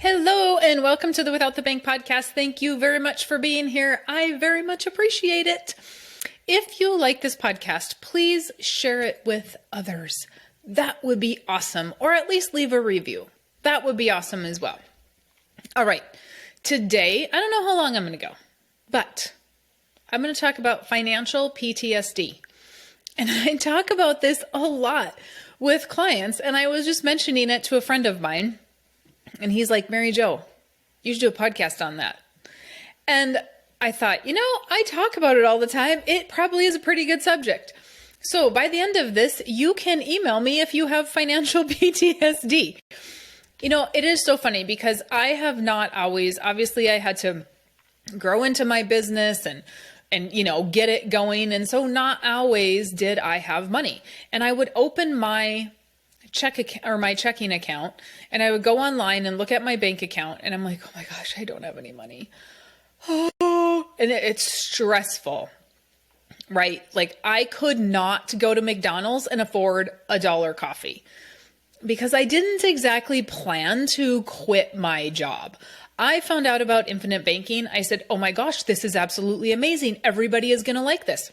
Hello and welcome to the Without the Bank podcast. Thank you very much for being here. I very much appreciate it. If you like this podcast, please share it with others. That would be awesome. Or at least leave a review. That would be awesome as well. All right. Today, I don't know how long I'm going to go, but I'm going to talk about financial PTSD. And I talk about this a lot with clients. And I was just mentioning it to a friend of mine. And he's like, Mary Jo, you should do a podcast on that. And I thought, I talk about it all the time. It probably is a pretty good subject. So by the end of this, you can email me if you have financial PTSD. It is so funny because I have not always, obviously I had to grow into my business and get it going. And so not always did I have money. And I would open my checking account and I would go online and look at my bank account and I'm like, oh my gosh, I don't have any money. Oh, and it's stressful, right? Like I could not go to McDonald's and afford $1 coffee because I didn't exactly plan to quit my job. I found out about infinite banking. I said, oh my gosh, this is absolutely amazing. Everybody is going to like this.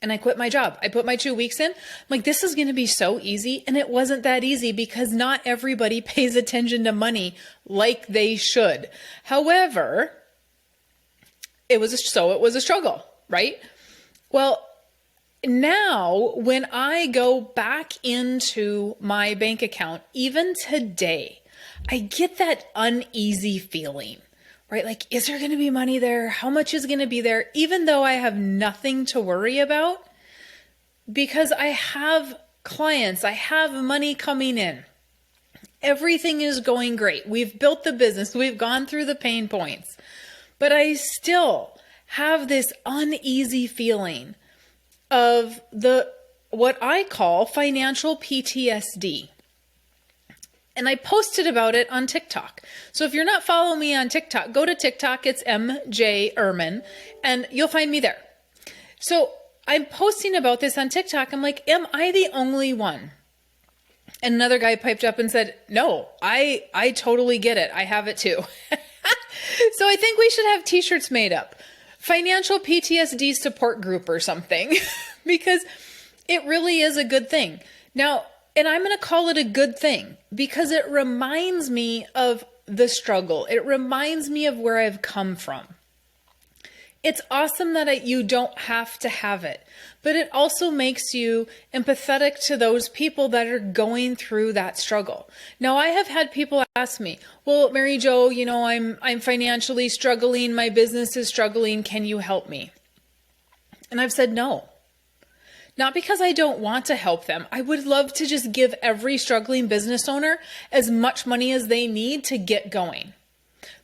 And I quit my job. I put my 2 weeks in. I'm like, this is going to be so easy. And it wasn't that easy because not everybody pays attention to money like they should. However, it was a struggle, right? Well, now when I go back into my bank account, even today, I get that uneasy feeling. Right? Like, is there going to be money there? How much is going to be there? Even though I have nothing to worry about because I have clients, I have money coming in. Everything is going great. We've built the business. We've gone through the pain points, but I still have this uneasy feeling of what I call financial PTSD. And I posted about it on TikTok. So if you're not following me on TikTok, go to TikTok. It's MJ Irmen, and you'll find me there. So I'm posting about this on TikTok. I'm like, am I the only one? And another guy piped up and said, no, I totally get it. I have it too. So I think we should have t-shirts made up. Financial PTSD support group or something, because it really is a good thing. Now, and I'm going to call it a good thing because it reminds me of the struggle. It reminds me of where I've come from. It's awesome that you don't have to have it, but it also makes you empathetic to those people that are going through that struggle. Now, I have had people ask me, well, Mary Jo, I'm financially struggling. My business is struggling. Can you help me? And I've said no. Not because I don't want to help them. I would love to just give every struggling business owner as much money as they need to get going.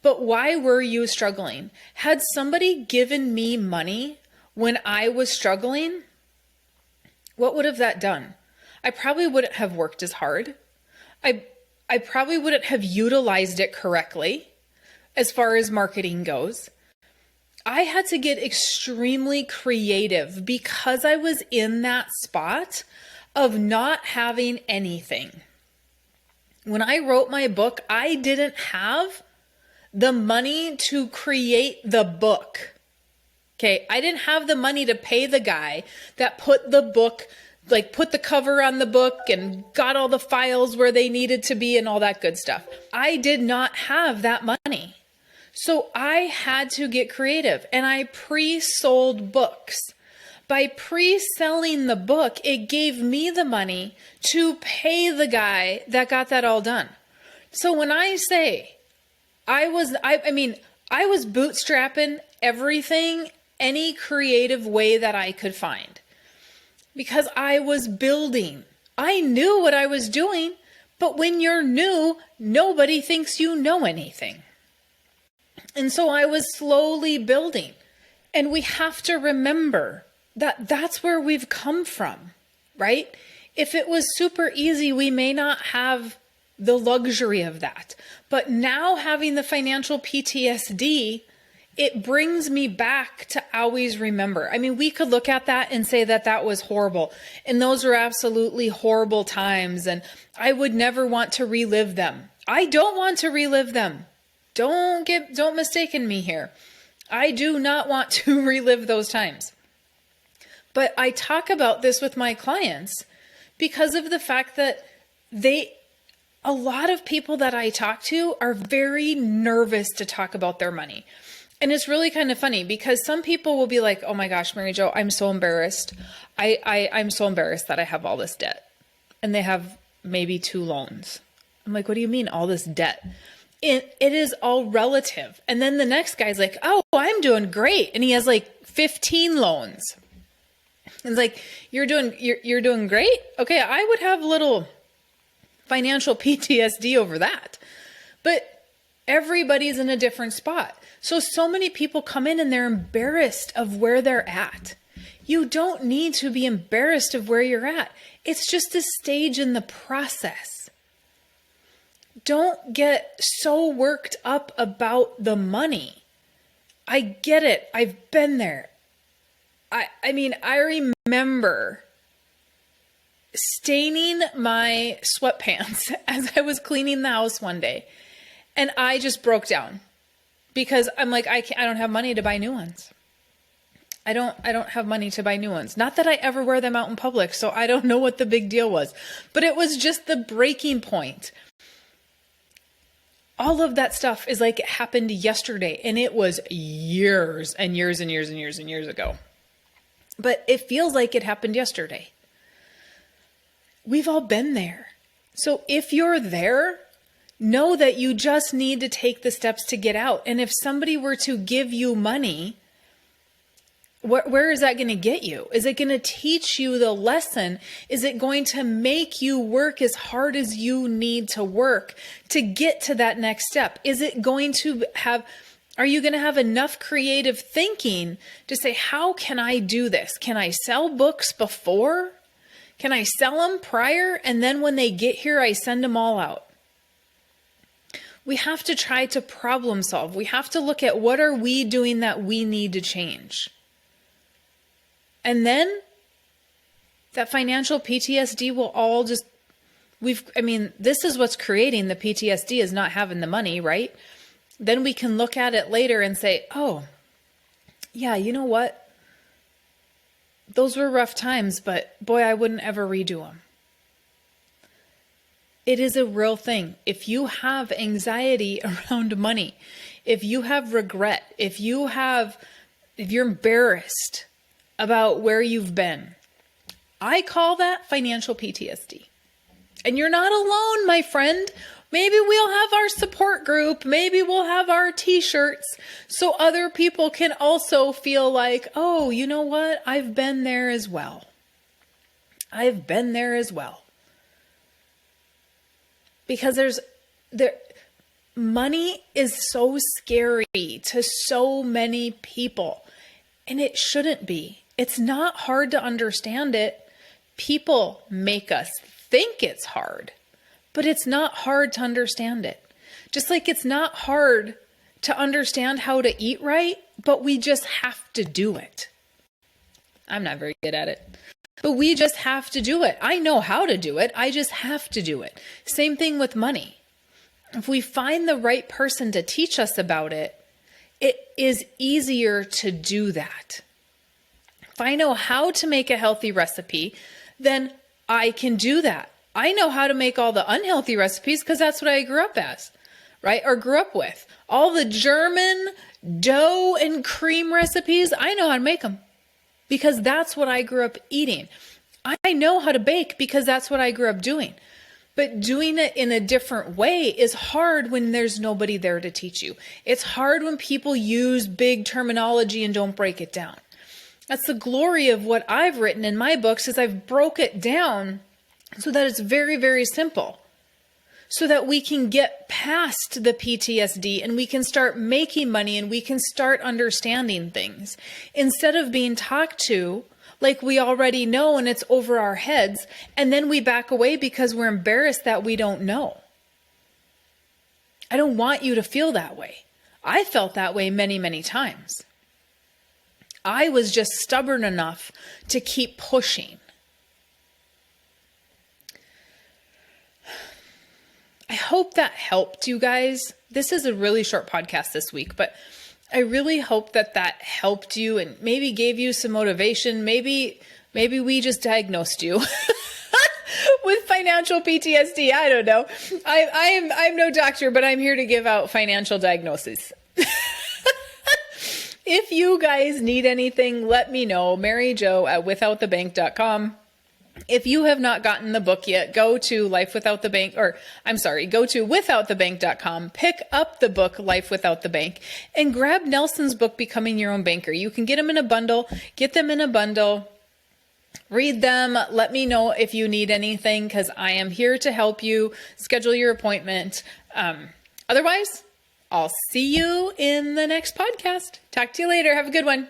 But why were you struggling? Had somebody given me money when I was struggling, what would have that done? I probably wouldn't have worked as hard. I probably wouldn't have utilized it correctly as far as marketing goes. I had to get extremely creative because I was in that spot of not having anything. When I wrote my book, I didn't have the money to create the book. Okay, I didn't have the money to pay the guy that put the book, put the cover on the book and got all the files where they needed to be and all that good stuff. I did not have that money. So I had to get creative and I pre-sold books. By pre-selling the book, it gave me the money to pay the guy that got that all done. So when I say I was bootstrapping everything, any creative way that I could find because I was building. I knew what I was doing, but when you're new, nobody thinks you know anything. And so I was slowly building. And we have to remember that that's where we've come from, right? If it was super easy, we may not have the luxury of that. But now having the financial PTSD, it brings me back to always remember. I mean, we could look at that and say that that was horrible. And those were absolutely horrible times. And I would never want to relive them. I don't want to relive them. Don't mistaken me here. I do not want to relive those times. But I talk about this with my clients because of the fact that a lot of people that I talk to are very nervous to talk about their money. And it's really kind of funny because some people will be like, oh my gosh, Mary Jo, I'm so embarrassed. I'm so embarrassed that I have all this debt. And they have maybe 2 loans. I'm like, what do you mean all this debt? It is all relative. And then the next guy's like, oh, I'm doing great. And he has like 15 loans. It's like, you're doing great? Okay, I would have a little financial PTSD over that. But everybody's in a different spot. So many people come in and they're embarrassed of where they're at. You don't need to be embarrassed of where you're at. It's just a stage in the process. Don't get so worked up about the money. I get it. I've been there. I mean, I remember staining my sweatpants as I was cleaning the house one day, and I just broke down because I'm like, I don't have money to buy new ones. I don't have money to buy new ones. Not that I ever wear them out in public, so I don't know what the big deal was, but it was just the breaking point. All of that stuff is like it happened yesterday, and it was years and years and years and years and years ago. But it feels like it happened yesterday. We've all been there. So if you're there, know that you just need to take the steps to get out. And if somebody were to give you money, where is that going to get you? Is it going to teach you the lesson? Is it going to make you work as hard as you need to work to get to that next step? Is it going to are you going to have enough creative thinking to say, how can I do this? Can I sell books before? Can I sell them prior? And then when they get here, I send them all out. We have to try to problem solve. We have to look at what are we doing that we need to change. And then that financial PTSD will all just, this is what's creating the PTSD is not having the money, right? Then we can look at it later and say, oh, yeah, you know what? Those were rough times, but boy, I wouldn't ever redo them. It is a real thing. If you have anxiety around money, if you have regret, if you're embarrassed about where you've been, I call that financial PTSD. And you're not alone, my friend. Maybe we'll have our support group. Maybe we'll have our t-shirts so other people can also feel like, oh, you know what? I've been there as well. I've been there as well. Because money is so scary to so many people, and it shouldn't be. It's not hard to understand it. People make us think it's hard. But it's not hard to understand it. Just like it's not hard to understand how to eat right, but we just have to do it. I'm not very good at it, but we just have to do it. I know how to do it. I just have to do it. Same thing with money. If we find the right person to teach us about it, it is easier to do that. If I know how to make a healthy recipe, then I can do that. I know how to make all the unhealthy recipes because that's what I grew up as, right? Or grew up with. All the German dough and cream recipes, I know how to make them because that's what I grew up eating. I know how to bake because that's what I grew up doing. But doing it in a different way is hard when there's nobody there to teach you. It's hard when people use big terminology and don't break it down. That's the glory of what I've written in my books is I've broke it down so that it's very, very simple, so that we can get past the PTSD and we can start making money and we can start understanding things instead of being talked to like we already know and it's over our heads. And then we back away because we're embarrassed that we don't know. I don't want you to feel that way. I felt that way many, many times. I was just stubborn enough to keep pushing. I hope that helped you guys. This is a really short podcast this week, but I really hope that helped you and maybe gave you some motivation. Maybe we just diagnosed you with financial PTSD. I don't know. I'm no doctor, but I'm here to give out financial diagnoses. If you guys need anything, let me know. MaryJo@withoutthebank.com. If you have not gotten the book yet, go to withoutthebank.com, pick up the book Life Without the Bank, and grab Nelson's book, Becoming Your Own Banker. You can get them in a bundle, read them. Let me know if you need anything, because I am here to help you schedule your appointment. Otherwise, I'll see you in the next podcast. Talk to you later. Have a good one.